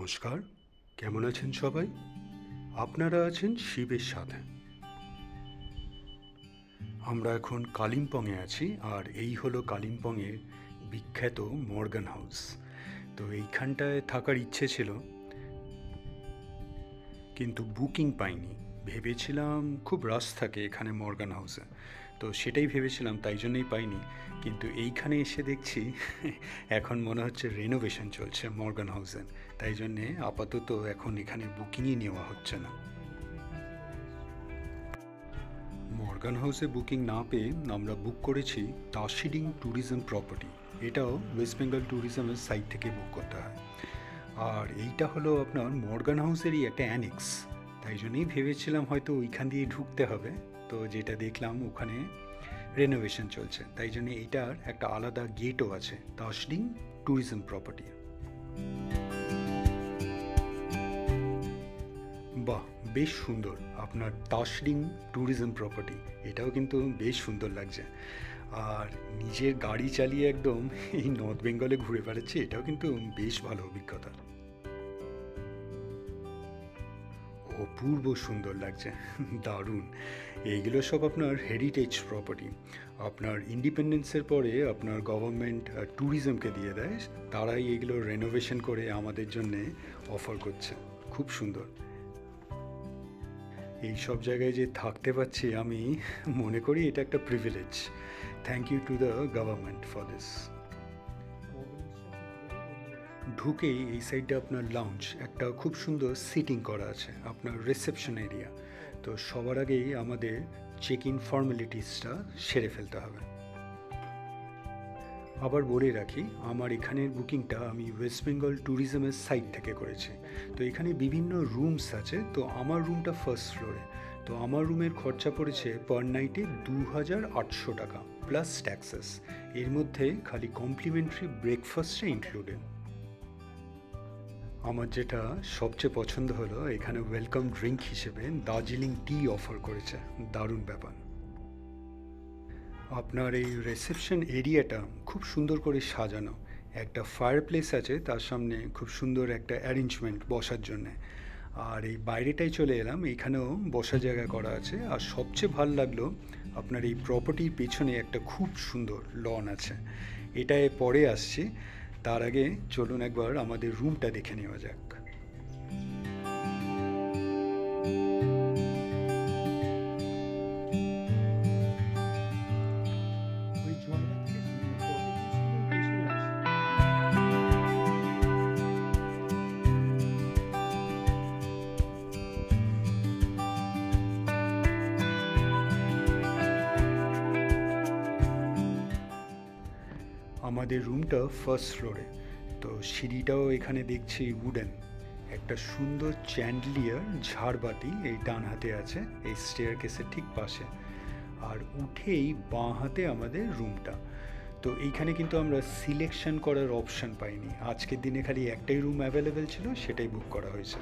নমস্কার, কেমন আছেন সবাই? আপনারা আছেন শিবের সাথে। আমরা এখন কালিম্পংয়ে আছি, আর এই হলো কালিম্পংয়ের বিখ্যাত মর্গান হাউস। তো এইখানটায় থাকার ইচ্ছে ছিল, কিন্তু বুকিং পাইনি। ভেবেছিলাম খুব রাশ থাকে এখানে মর্গান হাউসে, তো সেটাই ভেবেছিলাম, তাই জন্যই পাইনি। কিন্তু এইখানে এসে দেখছি এখন মনে হচ্ছে রেনোভেশন চলছে মর্গান হাউসের, তাই জন্যে আপাতত এখন এখানে বুকিংই নেওয়া হচ্ছে না। মর্গান হাউসে বুকিং না পেয়ে আমরা বুক করেছি দার্জিলিং ট্যুরিজম প্রপার্টি। এটাও ওয়েস্ট বেঙ্গল ট্যুরিজমের সাইট থেকে বুক করতে হয়। আর এইটা হলো আপনার মর্গান হাউসেরই একটা অ্যানেক্স, তাই জন্যই ভেবেছিলাম হয়তো ওইখান দিয়ে ঢুকতে হবে। তো যেটা দেখলাম ওখানে রেনোভেশন চলছে, তাই জন্য এইটার একটা আলাদা গেটও আছে, দার্জিলিং ট্যুরিজম প্রপার্টি। বাহ, বেশ সুন্দর আপনার দার্জিলিং ট্যুরিজম প্রপার্টি, এটাও কিন্তু বেশ সুন্দর লাগছে। আর নিজের গাড়ি চালিয়ে একদম এই নর্থ বেঙ্গলে ঘুরে বেড়াচ্ছি, এটাও কিন্তু বেশ ভালো অভিজ্ঞতা। অপূর্ব সুন্দর লাগছে, দারুণ। এইগুলো সব আপনার হেরিটেজ প্রপার্টি। আপনার ইন্ডিপেন্ডেন্সের পরে আপনার গভর্নমেন্ট ট্যুরিজমকে দিয়ে দেয়, তারাই এইগুলো রেনোভেশন করে আমাদের জন্যে অফার করছে। খুব সুন্দর। এই সব জায়গায় যে থাকতে পারছি আমি মনে করি এটা একটা privilege. Thank you to the government for this. ঢুকেই এই সাইডে আপনার লাউঞ্জ, একটা খুব সুন্দর সিটিং করা আছে, আপনার রিসেপশন এরিয়া। তো সবার আগেই আমাদের চেক ইন ফর্মালিটিসটা সেরে ফেলতে হবে। আবার বলে রাখি, আমার এখানের বুকিংটা আমি ওয়েস্ট বেঙ্গল ট্যুরিজমের সাইট থেকে করেছি। তো এখানে বিভিন্ন রুমস আছে, তো আমার রুমটা ফার্স্ট ফ্লোরে। তো আমার রুমের খরচা পড়েছে পার নাইটে 2800 টাকা প্লাস ট্যাক্সেস। এর মধ্যে খালি কমপ্লিমেন্টারি ব্রেকফাস্টে ইনক্লুডেড। আমার যেটা সবচেয়ে পছন্দ হলো, এখানে ওয়েলকাম ড্রিঙ্ক হিসেবে দার্জিলিং টি অফার করেছে, দারুণ ব্যাপার। আপনার এই রিসেপশন এরিয়াটা খুব সুন্দর করে সাজানো, একটা ফায়ার প্লেস আছে তার সামনে, খুব সুন্দর একটা অ্যারেঞ্জমেন্ট বসার জন্যে। আর এই বাইরেটাই চলে এলাম, এইখানেও বসার জায়গা করা আছে। আর সবচেয়ে ভালো লাগলো আপনার এই প্রপার্টির পেছনে একটা খুব সুন্দর লন আছে। এটায় পরে আসছি, তার আগে চলুন একবার আমাদের রুমটা দেখে নেওয়া যাক। আমাদের রুমটা ফার্স্ট ফ্লোরে। তো সিঁড়িটাও এখানে দেখছি উডেন। একটা সুন্দর চ্যান্ডলিয়ার ঝাড়বাতি এই ডান হাতে আছে, এই স্টেয়ার কেসের ঠিক পাশে। আর উঠেই বাঁ হাতে আমাদের রুমটা। তো এইখানে কিন্তু আমরা সিলেকশন করার অপশান পাইনি, আজকের দিনে খালি একটাই রুম অ্যাভেলেবেল ছিল, সেটাই বুক করা হয়েছে।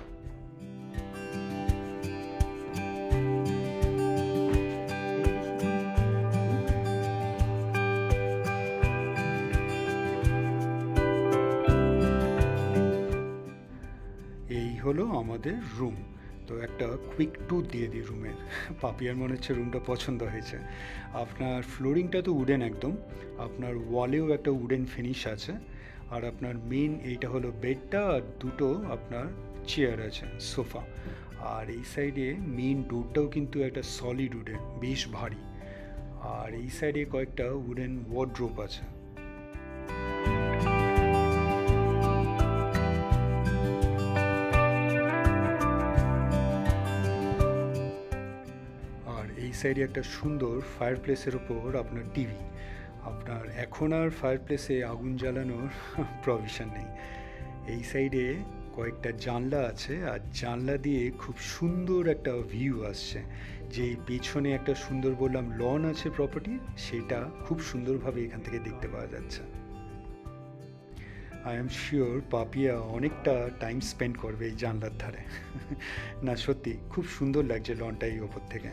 এই হলো আমাদের রুম। তো একটা কুইক ট্যুর দিয়ে দিই রুমের। পাপিয়ার মনে হচ্ছে রুমটা পছন্দ হয়েছে। আপনার ফ্লোরিংটা তো উডেন একদম, আপনার ওয়ালেও একটা উডেন ফিনিশ আছে। আর আপনার মেন এইটা হলো বেডটা, আর দুটো আপনার চেয়ার আছে, সোফা। আর এই সাইডে মেন ডোরটাও কিন্তু একটা সলিড উডেন, বেশ ভারী। আর এই সাইডে কয়েকটা উডেন ওয়ার্ড্রোব আছে। আর এই সাইডে একটা সুন্দর ফায়ার প্লেসের ওপর আপনার টিভি। আপনার এখন আর ফায়ার প্লেসে আগুন জ্বালানোর প্রভিশন নেই। এই সাইডে কয়েকটা জানলা আছে, আর জানলা দিয়ে খুব সুন্দর একটা ভিউ আসছে। যে পেছনে একটা সুন্দর বললাম লন আছে প্রপার্টি, সেটা খুব সুন্দরভাবে এখান থেকে দেখতে পাওয়া যাচ্ছে। আই এম শিওর পাপিয়া অনেকটা টাইম স্পেন্ড করবে এই জানলার ধারে। না সত্যি খুব সুন্দর লাগছে লনটা এই ওপর থেকে।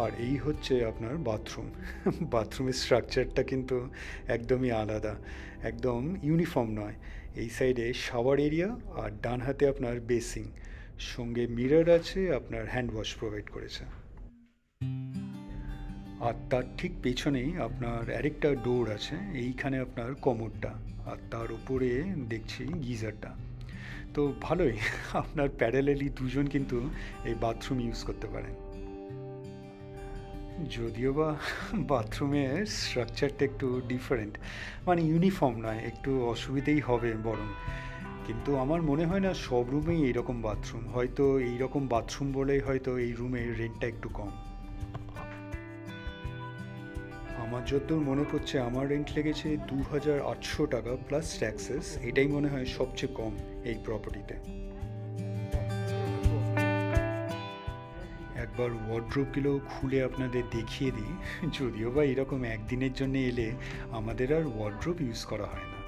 আর এই হচ্ছে আপনার বাথরুম। বাথরুমের স্ট্রাকচারটা কিন্তু একদমই আলাদা, একদম ইউনিফর্ম নয়। এই সাইডে শাওয়ার এরিয়া আর ডান হাতে আপনার বেসিং, সঙ্গে মিরর আছে, আপনার হ্যান্ড ওয়াশ প্রোভাইড করেছে। আর তার ঠিক পেছনেই আপনার আরেকটা ডোর আছে, এইখানে আপনার কমোডটা, আর তার উপরে দেখছি গিজারটা। তো ভালোই, আপনার প্যারালালি দুজন কিন্তু এই বাথরুম ইউজ করতে পারেন। যদিও বা বাথরুমের স্ট্রাকচারটা একটু ডিফারেন্ট, মানে ইউনিফর্ম নয়, একটু অসুবিধেই হবে বরং। কিন্তু আমার মনে হয় না সব রুমেই এইরকম বাথরুম, হয়তো এইরকম বাথরুম বলেই হয়তো এই রুমের রেন্টটা একটু কম। আমার যতদূর মনে পড়ছে আমার রেন্ট লেগেছে 2800 টাকা প্লাস ট্যাক্সেস, এটাই মনে হয় সবচেয়ে কম এই প্রপার্টিতে। একবার ওয়ার্ড্রোবগুলো খুলে আপনাদের দেখিয়ে দিই, যদিও বা এরকম একদিনের জন্য এলে আমাদের আর ওয়ার্ড্রোব ইউজ করা হয় না।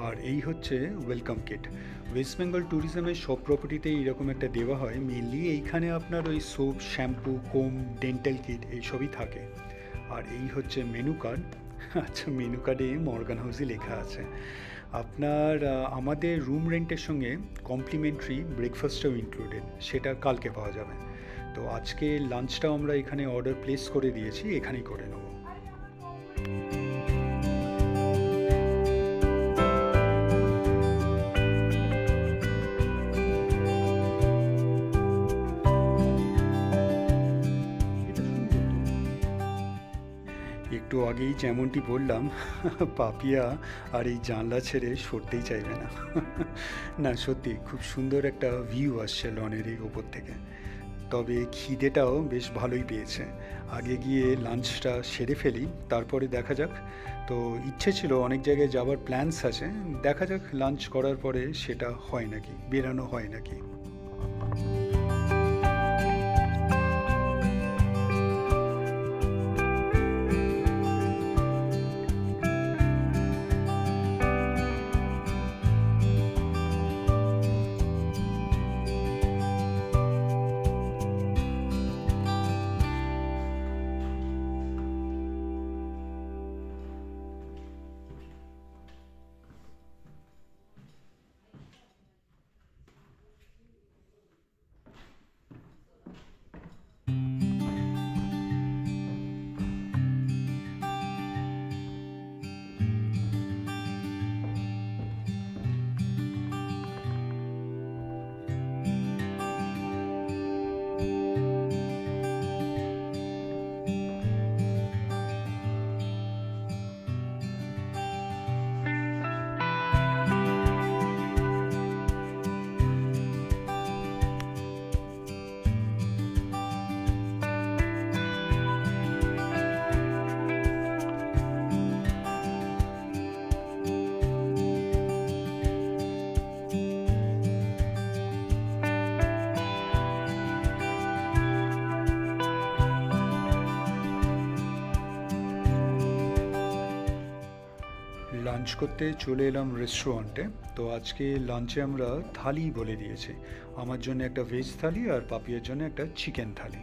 আর এই হচ্ছে ওয়েলকাম কিট। ওয়েস্ট বেঙ্গল ট্যুরিজমের সব প্রপার্টিতেই এরকম একটা দেওয়া হয়, মেনলি এইখানে আপনার ওই সোপ, শ্যাম্পু, কোম, ডেন্টাল কিট এইসবই থাকে। আর এই হচ্ছে মেনু কার্ড। আচ্ছা, মেনু কার্ডে মর্গান হাউসই লেখা আছে। আপনার আমাদের রুম রেন্টের সঙ্গে কমপ্লিমেন্টারি ব্রেকফাস্টটাও ইনক্লুডেড, সেটা কালকে পাওয়া যাবে। তো আজকে লাঞ্চটাও আমরা এখানে অর্ডার প্লেস করে দিয়েছি, এখানেই করে নেব। একটু আগেই যেমনটি বললাম, পাপিয়া আর এই জানলা ছেড়ে সরতেই চাইবে না। না, সত্যি খুব সুন্দর একটা ভিউ আসছে লনের এই ওপর থেকে। তবে খিদেটাও বেশ ভালোই পেয়েছে। আগে গিয়ে লাঞ্চটা সেরে ফেলি, তারপরে দেখা যাক। তো ইচ্ছে ছিল অনেক জায়গায় যাওয়ার প্ল্যানস আছে, দেখা যাক লাঞ্চ করার পরে সেটা হয় নাকি, বেরানো হয় নাকি। লাঞ্চ করতে চলে এলাম রেস্টুরেন্টে। তো আজকে লাঞ্চে আমরা থালি বলে দিয়েছি, আমার জন্য একটা ভেজ থালি আর পাপিয়ার জন্য একটা চিকেন থালি।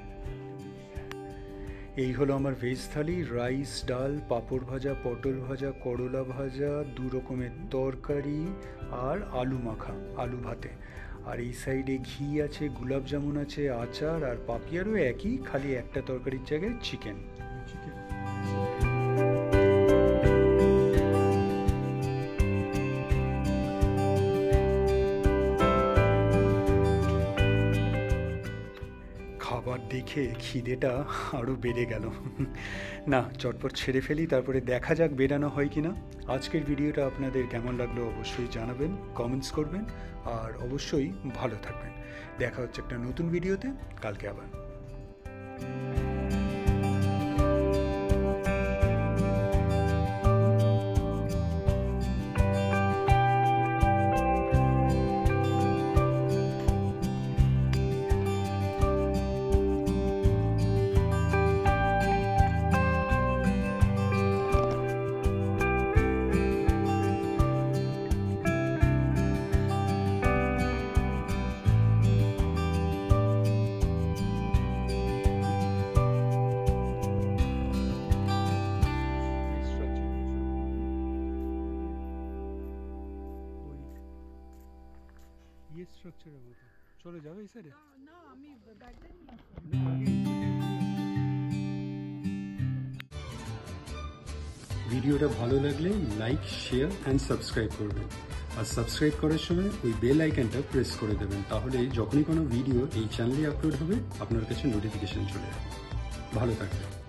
এই হলো আমার ভেজ থালি, রাইস, ডাল, পাঁপড় ভাজা, পটল ভাজা, করলা ভাজা, 2 রকমের তরকারি আর আলু মাখা, আলু ভাতে। আর এই সাইডে ঘি আছে, গোলাপ জামুন আছে, আচার, আর পাপিয়ারও একই, খালি একটা তরকারির জায়গায় চিকেন। খাবার দেখে খিদেটা আরও বেড়ে গেল। না, চটপট ছেড়ে ফেলি, তারপরে দেখা যাক বেরানো হয় কি না। আজকের ভিডিওটা আপনাদের কেমন লাগলো অবশ্যই জানাবেন, কমেন্টস করবেন, আর অবশ্যই ভালো থাকবেন। দেখা হচ্ছে একটা নতুন ভিডিওতে কালকে আবার। গেট স্ট্রাকচারের মতো চলে যাবে এই সাইডে। না আমি ব্যাগটা নিয়ে আসবো। ভিডিওটা ভালো লাগলে লাইক শেয়ার অ্যান্ড সাবস্ক্রাইব করবেন, আর সাবস্ক্রাইব করার সময় ওই বেল আইকনটা প্রেস করে দেবেন, তাহলে যখনই কোনো ভিডিও এই চ্যানেলে আপলোড হবে আপনার কাছে নোটিফিকেশন চলে যাবে। ভালো থাকবেন।